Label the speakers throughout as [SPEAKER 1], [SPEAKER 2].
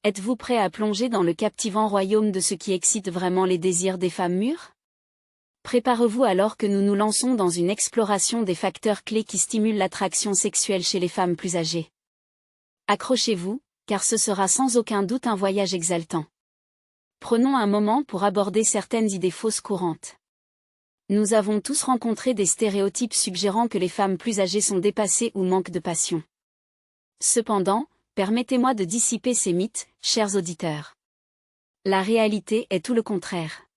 [SPEAKER 1] Êtes-vous prêt à plonger dans le captivant royaume de ce qui excite vraiment les désirs des femmes mûres? Préparez-vous alors que nous nous lançons dans une exploration des facteurs clés qui stimulent l'attraction sexuelle chez les femmes plus âgées. Accrochez-vous, car ce sera sans aucun doute un voyage exaltant. Prenons un moment pour aborder certaines idées fausses courantes. Nous avons tous rencontré des stéréotypes suggérant que les femmes plus âgées sont dépassées ou manquent de passion. Cependant, permettez-moi de dissiper ces mythes, chers auditeurs. La réalité est tout le contraire.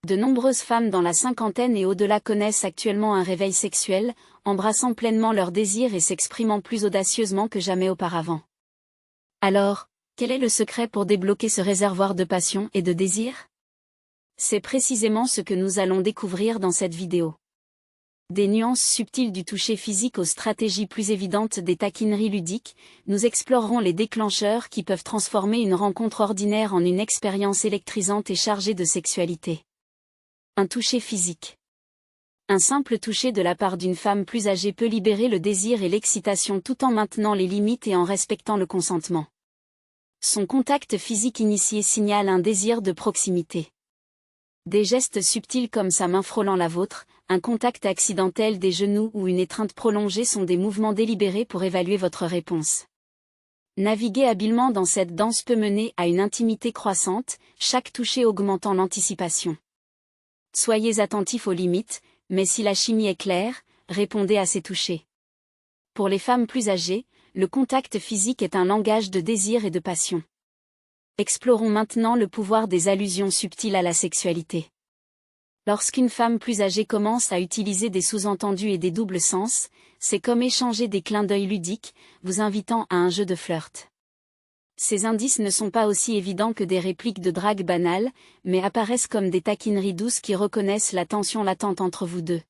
[SPEAKER 1] De nombreuses femmes dans la cinquantaine et au-delà connaissent actuellement un réveil sexuel, embrassant pleinement leurs désirs et s'exprimant plus audacieusement que jamais auparavant. Alors, quel est le secret pour débloquer ce réservoir de passion et de désir? C'est précisément ce que nous allons découvrir dans cette vidéo. Des nuances subtiles du toucher physique aux stratégies plus évidentes des taquineries ludiques, nous explorerons les déclencheurs qui peuvent transformer une rencontre ordinaire en une expérience électrisante et chargée de sexualité. Un toucher physique. Un simple toucher de la part d'une femme plus âgée peut libérer le désir et l'excitation tout en maintenant les limites et en respectant le consentement. Son contact physique initié signale un désir de proximité. Des gestes subtils comme sa main frôlant la vôtre, un contact accidentel des genoux ou une étreinte prolongée sont des mouvements délibérés pour évaluer votre réponse. Naviguer habilement dans cette danse peut mener à une intimité croissante, chaque toucher augmentant l'anticipation. Soyez attentifs aux limites, mais si la chimie est claire, répondez à ces touchés. Pour les femmes plus âgées, le contact physique est un langage de désir et de passion. Explorons maintenant le pouvoir des allusions subtiles à la sexualité. Lorsqu'une femme plus âgée commence à utiliser des sous-entendus et des doubles sens, c'est comme échanger des clins d'œil ludiques, vous invitant à un jeu de flirt. Ces indices ne sont pas aussi évidents que des répliques de drague banales, mais apparaissent comme des taquineries douces qui reconnaissent la tension latente entre vous deux.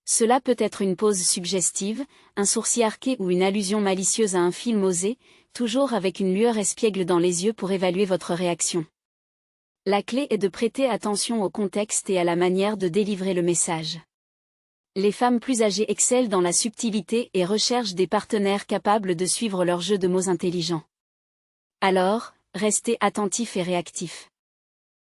[SPEAKER 1] Cela peut être une pose suggestive, un sourcil arqué ou une allusion malicieuse à un film osé, toujours avec une lueur espiègle dans les yeux pour évaluer votre réaction. La clé est de prêter attention au contexte et à la manière de délivrer le message. Les femmes plus âgées excellent dans la subtilité et recherchent des partenaires capables de suivre leur jeu de mots intelligents. Alors, restez attentifs et réactifs.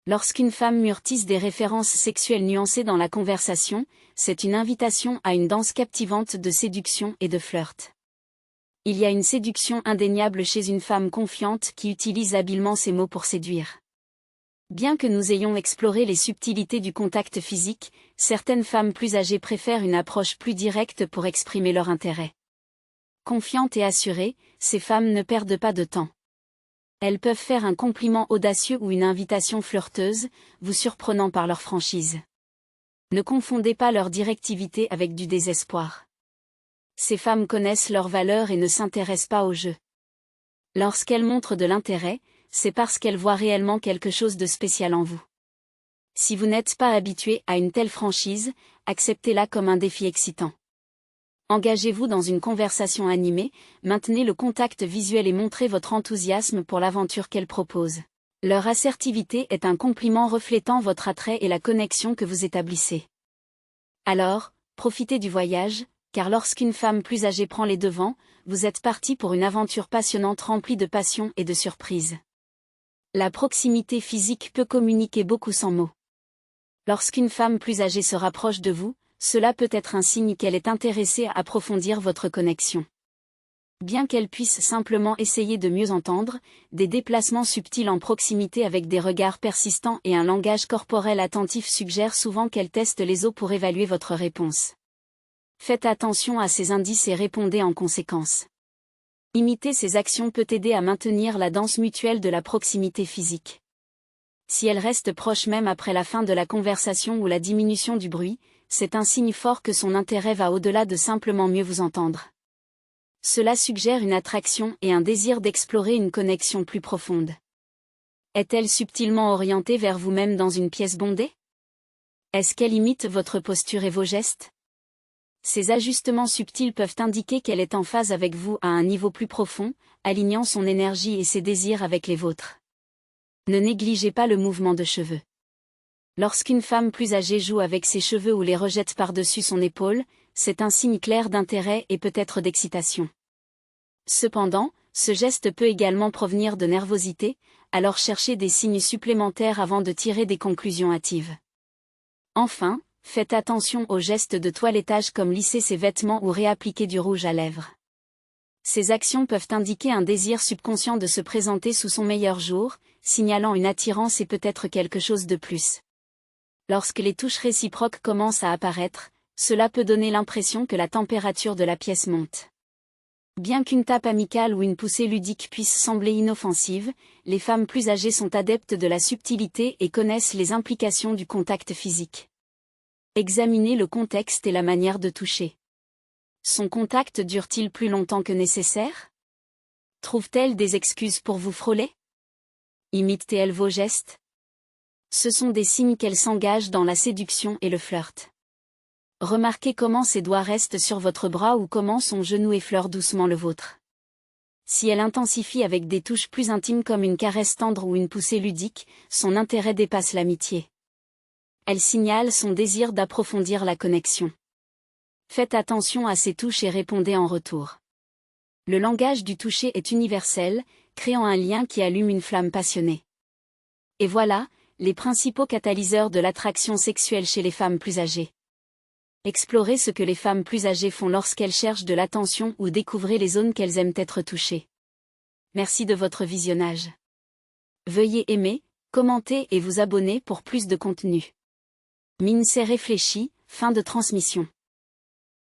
[SPEAKER 1] Lorsqu'une femme mûre tisse des références sexuelles nuancées dans la conversation, c'est une invitation à une danse captivante de séduction et de flirt. Il y a une séduction indéniable chez une femme confiante qui utilise habilement ces mots pour séduire. Bien que nous ayons exploré les subtilités du contact physique, certaines femmes plus âgées préfèrent une approche plus directe pour exprimer leur intérêt. Confiantes et assurées, ces femmes ne perdent pas de temps. Elles peuvent faire un compliment audacieux ou une invitation flirteuse, vous surprenant par leur franchise. Ne confondez pas leur directivité avec du désespoir. Ces femmes connaissent leurs valeurs et ne s'intéressent pas au jeu. Lorsqu'elles montrent de l'intérêt, c'est parce qu'elles voient réellement quelque chose de spécial en vous. Si vous n'êtes pas habitué à une telle franchise, acceptez-la comme un défi excitant. Engagez-vous dans une conversation animée, maintenez le contact visuel et montrez votre enthousiasme pour l'aventure qu'elles proposent. Leur assertivité est un compliment reflétant votre attrait et la connexion que vous établissez. Alors, profitez du voyage, car lorsqu'une femme plus âgée prend les devants, vous êtes parti pour une aventure passionnante remplie de passion et de surprises. La proximité physique peut communiquer beaucoup sans mots. Lorsqu'une femme plus âgée se rapproche de vous, cela peut être un signe qu'elle est intéressée à approfondir votre connexion. Bien qu'elle puisse simplement essayer de mieux entendre, des déplacements subtils en proximité avec des regards persistants et un langage corporel attentif suggèrent souvent qu'elle teste les os pour évaluer votre réponse. Faites attention à ces indices et répondez en conséquence. Imiter ces actions peut aider à maintenir la danse mutuelle de la proximité physique. Si elle reste proche même après la fin de la conversation ou la diminution du bruit, c'est un signe fort que son intérêt va au-delà de simplement mieux vous entendre. Cela suggère une attraction et un désir d'explorer une connexion plus profonde. Est-elle subtilement orientée vers vous-même dans une pièce bondée? Est-ce qu'elle imite votre posture et vos gestes? Ces ajustements subtils peuvent indiquer qu'elle est en phase avec vous à un niveau plus profond, alignant son énergie et ses désirs avec les vôtres. Ne négligez pas le mouvement de cheveux. Lorsqu'une femme plus âgée joue avec ses cheveux ou les rejette par-dessus son épaule, c'est un signe clair d'intérêt et peut-être d'excitation. Cependant, Ce geste peut également provenir de nervosité, alors cherchez des signes supplémentaires avant de tirer des conclusions hâtives. Enfin, faites attention aux gestes de toilettage comme lisser ses vêtements ou réappliquer du rouge à lèvres. Ces actions peuvent indiquer un désir subconscient de se présenter sous son meilleur jour, signalant une attirance et peut-être quelque chose de plus. Lorsque les touches réciproques commencent à apparaître, cela peut donner l'impression que la température de la pièce monte. Bien qu'une tape amicale ou une poussée ludique puisse sembler inoffensive, les femmes plus âgées sont adeptes de la subtilité et connaissent les implications du contact physique. Examinez le contexte et la manière de toucher. Son contact dure-t-il plus longtemps que nécessaire? Trouve-t-elle des excuses pour vous frôler? Imite-t-elle vos gestes? Ce sont des signes qu'elle s'engage dans la séduction et le flirt. Remarquez comment ses doigts restent sur votre bras ou comment son genou effleure doucement le vôtre. Si elle intensifie avec des touches plus intimes comme une caresse tendre ou une poussée ludique, son intérêt dépasse l'amitié. Elle signale son désir d'approfondir la connexion. Faites attention à ces touches et répondez en retour. Le langage du toucher est universel, créant un lien qui allume une flamme passionnée. Et voilà, les principaux catalyseurs de l'attraction sexuelle chez les femmes plus âgées. Explorez ce que les femmes plus âgées font lorsqu'elles cherchent de l'attention ou découvrez les zones qu'elles aiment être touchées. Merci de votre visionnage. Veuillez aimer, commenter et vous abonner pour plus de contenu. Mincey réfléchit, fin de transmission.